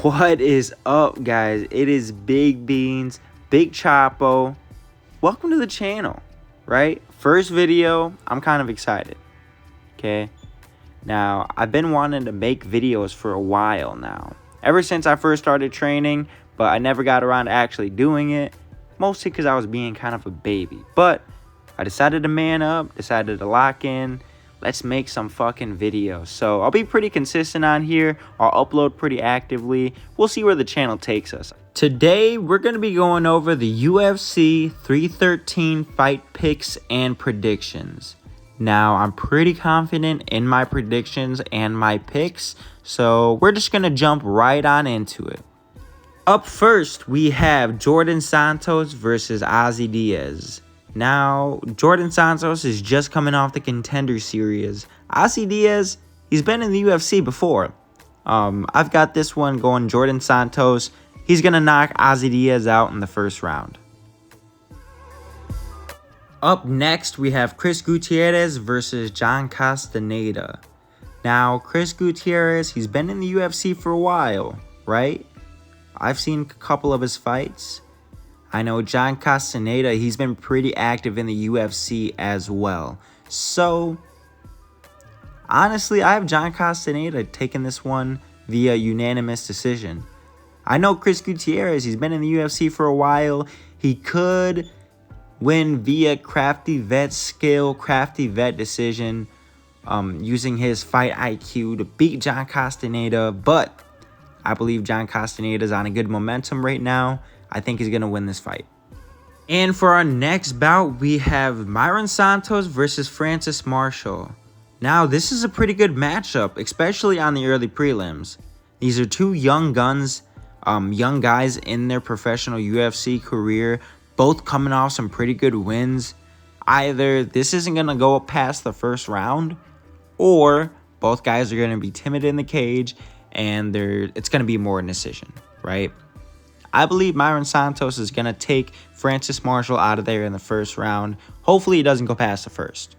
What is up, guys? It is Big Beans, Big Chapo. Welcome to the channel, right? First video, I'm kind of excited, okay? Now, I've been wanting to make videos for a while now. Ever since I first started training, but I never got around to actually doing it. Mostly because I was being kind of a baby. But I decided to man up, decided to lock in. Let's make some fucking videos. So I'll be pretty consistent on here. I'll upload pretty actively. We'll see where the channel takes us. Today, we're going to be going over the UFC 313 fight picks and predictions. Now, I'm pretty confident in my predictions and my picks. So we're just going to jump right on into it. Up first, we have Jordan Santos versus Ozzy Diaz. Now, Jordan Santos is just coming off the Contender Series. Ozzy Diaz, he's been in the UFC before. I've got this one going Jordan Santos. He's going to knock Ozzy Diaz out in the first round. Up next, we have Chris Gutierrez versus John Castaneda. Now, Chris Gutierrez, he's been in the UFC for a while, right? I've seen a couple of his fights. I know John Castaneda, he's been pretty active in the UFC as well. So, honestly, I have John Castaneda taking this one via unanimous decision. I know Chris Gutierrez, he's been in the UFC for a while. He could win via crafty vet skill, crafty vet decision, using his fight IQ to beat John Castaneda. But I believe John Castaneda is on a good momentum right now. I think he's going to win this fight. And for our next bout, we have Myron Santos versus Francis Marshall. Now, this is a pretty good matchup, especially on the early prelims. These are two young guns, young guys in their professional UFC career, both coming off some pretty good wins. Either this isn't going to go past the first round, or both guys are going to be timid in the cage, and it's going to be more a decision, right? I believe Myron Santos is going to take Francis Marshall out of there in the first round. Hopefully, he doesn't go past the first.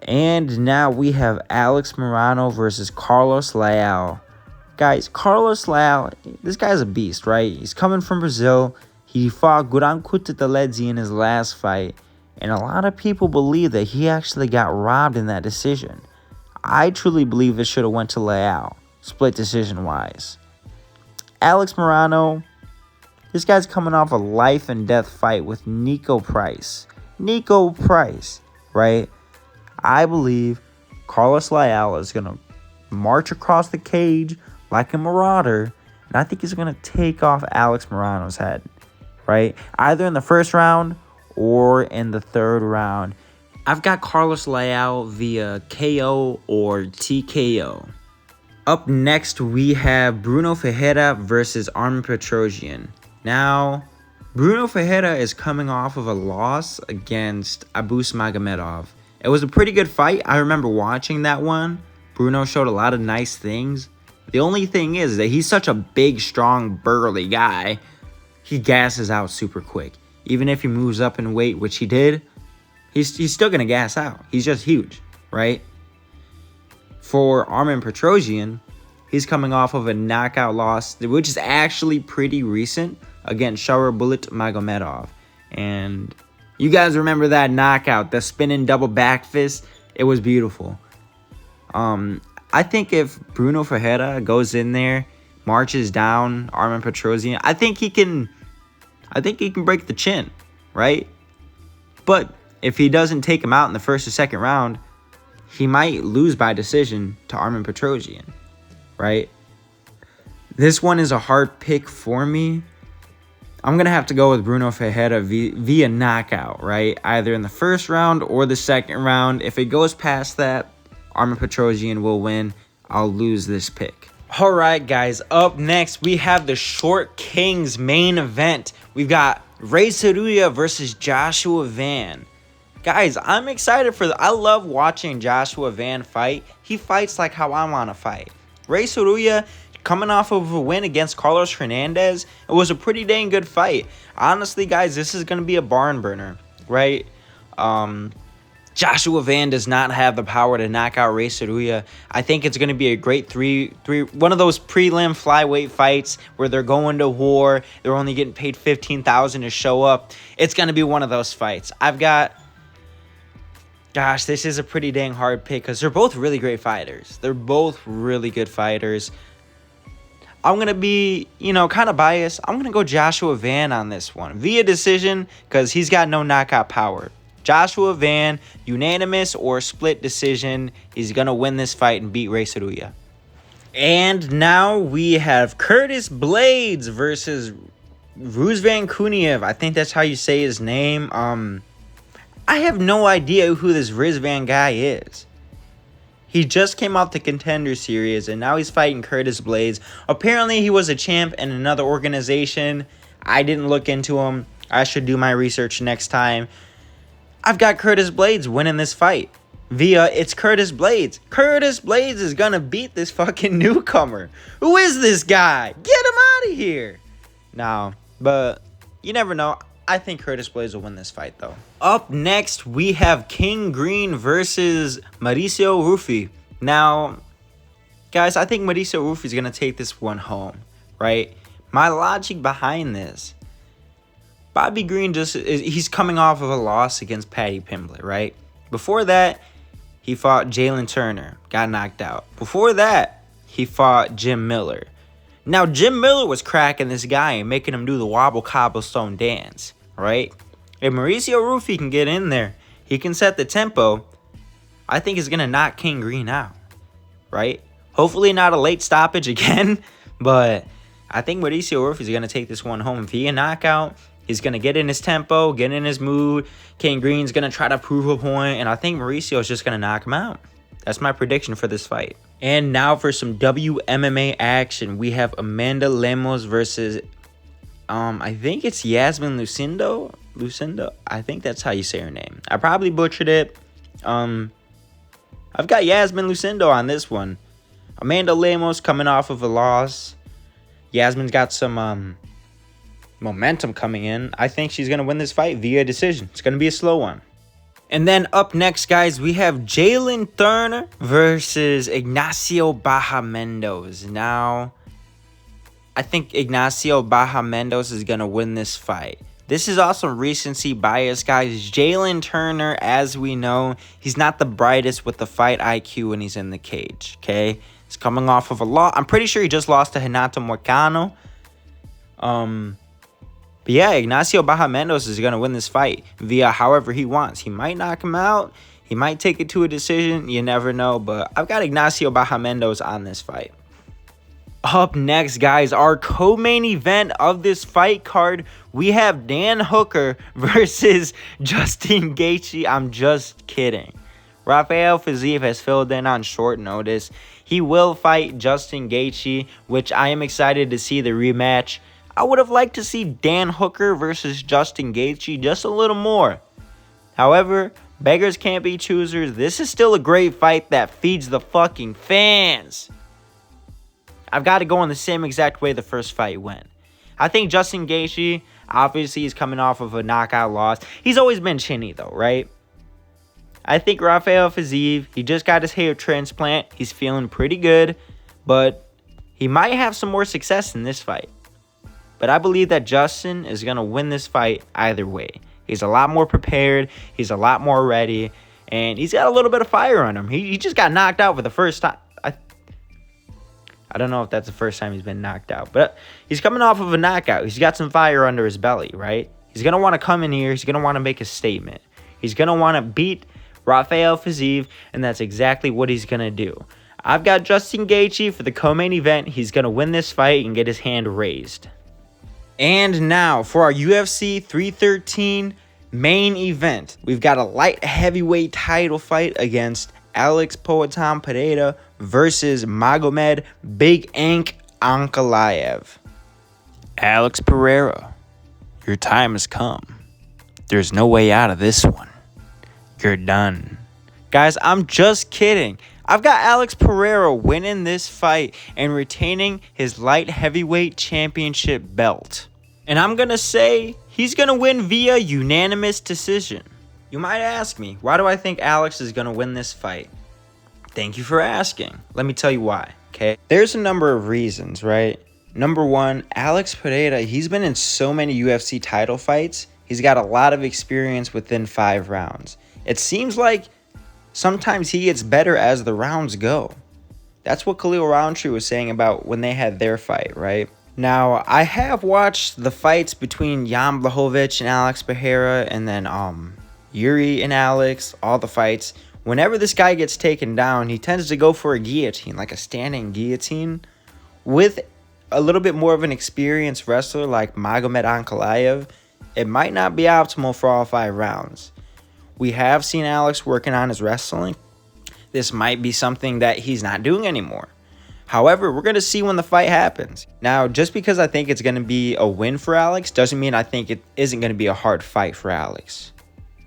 And now we have Alex Morono versus Carlos Leal. Guys, Carlos Leal, this guy's a beast, right? He's coming from Brazil. He fought Guran Kutateledze in his last fight. And a lot of people believe that he actually got robbed in that decision. I truly believe it should have went to Leal, split decision-wise. Alex Morono, this guy's coming off a life and death fight with Nico Price. Nico Price, right? I believe Carlos Leal is going to march across the cage like a marauder, and I think he's going to take off Alex Morono's head, right? Either in the first round or in the third round. I've got Carlos Leal via KO or TKO. Up next, we have Bruno Ferreira versus Armen Petrosyan. Now, Bruno Ferreira is coming off of a loss against Abus Magomedov. It was a pretty good fight. I remember watching that one. Bruno showed a lot of nice things. The only thing is that he's such a big, strong, burly guy. He gasses out super quick. Even if he moves up in weight, which he did, he's still going to gas out. He's just huge, right? For Armen Petrosyan, he's coming off of a knockout loss, which is actually pretty recent, against Shaurbulut Magomedov. And you guys remember that knockout, the spinning double back fist? It was beautiful. I think if Bruno Ferreira goes in there, marches down Armen Petrosyan, I think he can break the chin, right? But if he doesn't take him out in the first or second round, he might lose by decision to Armen Petrosyan, right? This one is a hard pick for me. I'm going to have to go with Bruno Ferreira via knockout, right? Either in the first round or the second round. If it goes past that, Armen Petrosyan will win. I'll lose this pick. All right, guys. Up next, we have the Short Kings main event. We've got Ray Saruya versus Joshua Van. Guys, I'm excited for I love watching Joshua Van fight. He fights like how I want to fight. Ray Saruya, coming off of a win against Carlos Hernandez, it was a pretty dang good fight. Honestly, guys, this is going to be a barn burner, right? Joshua Van does not have the power to knock out Ray Saruya. I think it's going to be a great one of those prelim flyweight fights where they're going to war. They're only getting paid $15,000 to show up. It's going to be one of those fights. Gosh, this is a pretty dang hard pick because they're both really great fighters. They're both really good fighters. I'm going to be, kind of biased. I'm going to go Joshua Van on this one via decision because he's got no knockout power. Joshua Van, unanimous or split decision. He's going to win this fight and beat Ray Saruya. And now we have Curtis Blades versus Rusvan Kuniev. I think that's how you say his name. I have no idea who this Rizvan guy is. He just came off the Contender Series, and now he's fighting Curtis Blades. Apparently, he was a champ in another organization. I didn't look into him. I should do my research next time. I've got Curtis Blades winning this fight. It's Curtis Blades. Curtis Blades is going to beat this fucking newcomer. Who is this guy? Get him out of here. No, but you never know. I think Curtis Blades will win this fight, though. Up next, we have King Green versus Mauricio Rufy. Now, guys, I think Mauricio Rufy is going to take this one home, right? My logic behind this, Bobby Green he's coming off of a loss against Paddy Pimblett, right? Before that, he fought Jalen Turner, got knocked out. Before that, he fought Jim Miller. Now, Jim Miller was cracking this guy and making him do the wobble cobblestone dance, right? If Mauricio Rufy can get in there, he can set the tempo, I think he's going to knock King Green out, right? Hopefully not a late stoppage again, but I think Mauricio Rufy is going to take this one home via knockout. He's going to get in his tempo, get in his mood. King Green's going to try to prove a point, and I think Mauricio is just going to knock him out. That's my prediction for this fight. And now for some WMMA action. We have Amanda Lemos versus, I think it's Yasmin Lucindo. I think that's how you say her name. I probably butchered it. I've got Yasmin Lucindo on this one. Amanda Lemos coming off of a loss. Yasmin's got some momentum coming in. I think she's going to win this fight via decision. It's going to be a slow one. And then up next, guys, we have Jalen Turner versus Ignacio Baja-Mendoz. Now, I think Ignacio Baja-Mendoz is going to win this fight. This is also recency bias, guys. Jalen Turner, as we know, he's not the brightest with the fight IQ when he's in the cage, okay? He's coming off of a loss. I'm pretty sure he just lost to Renato Moicano. But yeah, Ignacio Baja-Mendoz is going to win this fight via however he wants. He might knock him out. He might take it to a decision. You never know. But I've got Ignacio Baja-Mendoz on this fight. Up next, guys, our co-main event of this fight card, we have Dan Hooker versus Justin Gaethje. I'm just kidding. Rafael Fiziev has filled in on short notice. He will fight Justin Gaethje, which I am excited to see the rematch. I would have liked to see Dan Hooker versus Justin Gaethje just a little more. However, beggars can't be choosers. This is still a great fight that feeds the fucking fans. I've got to go in the same exact way the first fight went. I think Justin Gaethje, obviously, he's coming off of a knockout loss. He's always been chinny, though, right? I think Rafael Fiziev, he just got his hair transplant. He's feeling pretty good, but he might have some more success in this fight. But I believe that Justin is going to win this fight either way. He's a lot more prepared. He's a lot more ready. And he's got a little bit of fire on him. He just got knocked out for the first time. I don't know if that's the first time he's been knocked out. But he's coming off of a knockout. He's got some fire under his belly, right? He's going to want to come in here. He's going to want to make a statement. He's going to want to beat Rafael Fiziev. And that's exactly what he's going to do. I've got Justin Gaethje for the co-main event. He's going to win this fight and get his hand raised. And now, for our UFC 313 main event, we've got a light heavyweight title fight against Alex Poatan Pereira versus Magomed Big Ank Ankalaev. Alex Pereira, your time has come. There's no way out of this one. You're done. Guys, I'm just kidding. I've got Alex Pereira winning this fight and retaining his light heavyweight championship belt. And I'm going to say he's going to win via unanimous decision. You might ask me, why do I think Alex is going to win this fight? Thank you for asking. Let me tell you why, okay? There's a number of reasons, right? Number one, Alex Pereira, he's been in so many UFC title fights. He's got a lot of experience within 5 rounds. It seems like sometimes he gets better as the rounds go. That's what Khalil Roundtree was saying about when they had their fight, right? Now, I have watched the fights between Jan Blachowicz and Alex Pereira, and then Yuri and Alex, all the fights. Whenever this guy gets taken down, he tends to go for a guillotine, like a standing guillotine. With a little bit more of an experienced wrestler like Magomed Ankalaev, it might not be optimal for all 5 rounds. We have seen Alex working on his wrestling. This might be something that he's not doing anymore. However, we're going to see when the fight happens. Now, just because I think it's going to be a win for Alex doesn't mean I think it isn't going to be a hard fight for Alex,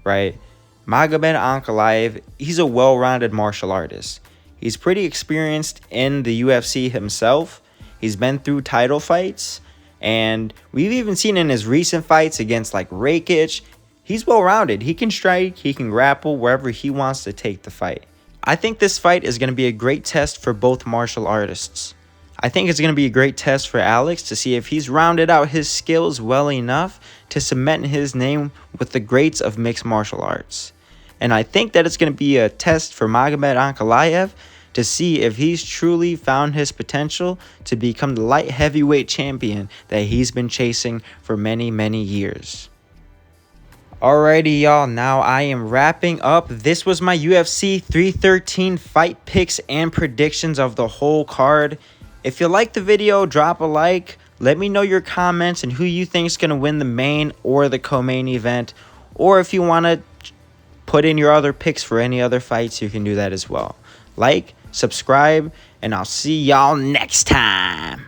right? Magomed Ankalaev, he's a well-rounded martial artist. He's pretty experienced in the UFC himself. He's been through title fights, and we've even seen in his recent fights against like Rakic, he's well-rounded. He can strike, he can grapple wherever he wants to take the fight. I think this fight is going to be a great test for both martial artists. I think it's going to be a great test for Alex to see if he's rounded out his skills well enough to cement his name with the greats of mixed martial arts. And I think that it's going to be a test for Magomed Ankalaev to see if he's truly found his potential to become the light heavyweight champion that he's been chasing for many, many years. Alrighty, y'all, now I am wrapping up. This was my UFC 313 fight picks and predictions of the whole card. If you liked the video, drop a like. Let me know your comments and who you think is going to win the main or the co-main event. Or if you want to put in your other picks for any other fights, you can do that as well. Like, subscribe, and I'll see y'all next time.